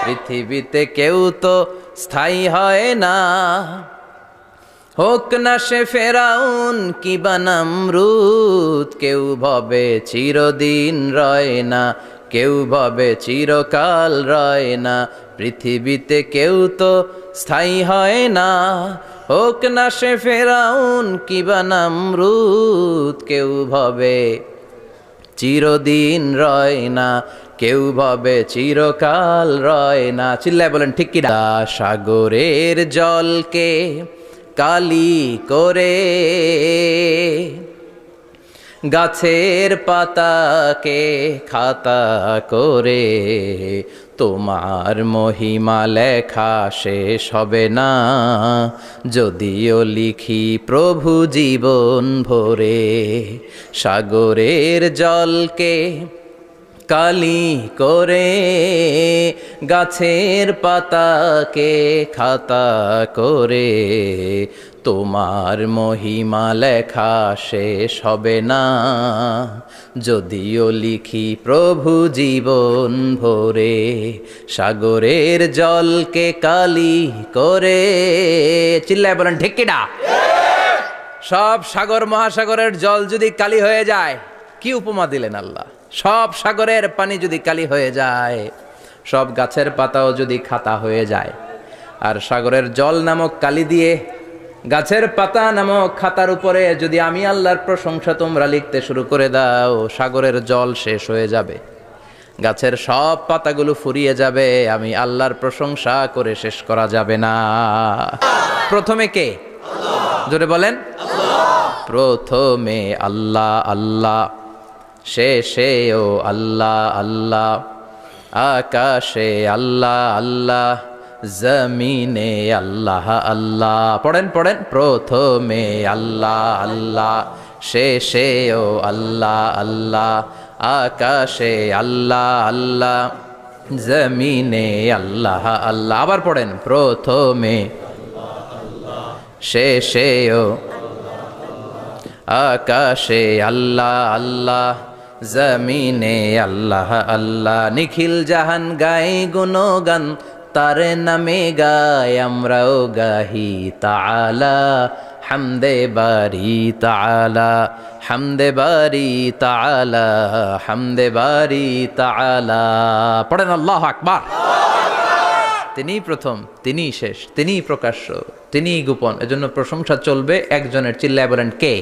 পৃথিবীতে কেউ তো স্থায়ী হয় না, হোক না সে ফেরাউন কিবা নমরুদ, কেউ ভাবে চিরদিন রয় না, কেউ ভাবে চিরকাল রয় না। পৃথিবীতে কেউ তো স্থায়ী হয় না, হোক না সে ফেরাউন কিবা নমরুদ, কেউ ভাবে চিরদিন রয় না, কেউ ভাবে চিরকাল রয় না। চিল্লায় বলেন ঠিক কি না? সাগরের জলকে কালি করে, গাছের পাতাকে খাতা করে, তোমার মহিমা লেখা শেষ হবে না, যদিও লিখি প্রভু জীবন ভরে। সাগরের জলকে কালি করে, গাছের পাতাকে খাতা করে, তোমার মহিমা লেখা শেষ হবে না, যদিও লিখি প্রভু জীবন ভরে। সাগরের জলকে কালি করে, চিল্লায় বলেন ঠিক কি না? সব সাগর মহাসাগরের জল যদি কালি হয়ে যায়, কি উপমা দিলেন আল্লাহ! সব সাগরের পানি যদি কালি হয়ে যায়, সব গাছের পাতাও যদি খাতা হয়ে যায়, আর সাগরের জল নামক কালি দিয়ে গাছের পাতা নামক খাতার উপরে যদি আমি আল্লাহর প্রশংসা তোমরা লিখতে শুরু করে দাও, সাগরের জল শেষ হয়ে যাবে, গাছের সব পাতাগুলো ফুরিয়ে যাবে, আমি আল্লাহর প্রশংসা করে শেষ করা যাবে না। প্রথমে কে? জোরে বলেন। প্রথমে আল্লাহ আল্লাহ, শেষেও আল্লাহ আল্লাহ, আকাশে আল্লাহ আল্লাহ, জমিনে আল্লাহ আল্লাহ। পড়েন পড়েন। প্রথমে আল্লাহ আল্লাহ, শেষেও আল্লাহ আল্লাহ, আকাশে আল্লাহ আল্লাহ, জমিনে আল্লাহ আল্লাহ। আবার পড়েন। প্রথমে শেষেও আকাশে আল্লাহ আল্লাহ, জমিনে আল্লাহ আল্লাহ। নিখিল জাহান গায় গুণগান, তার নামে গায় আমরাও গাহি তাআলা, হামদে বারি তাআলা, হামদে বারি তাআলা, হামদে বারি তাআলা। পড়েন আল্লাহু আকবার। তিনিই প্রথম, তিনিই শেষ, তিনিই প্রকাশ্য, তিনিই গোপন, এজন্য প্রশংসা চলবে একজনের। চিল্লায় বলেন কে?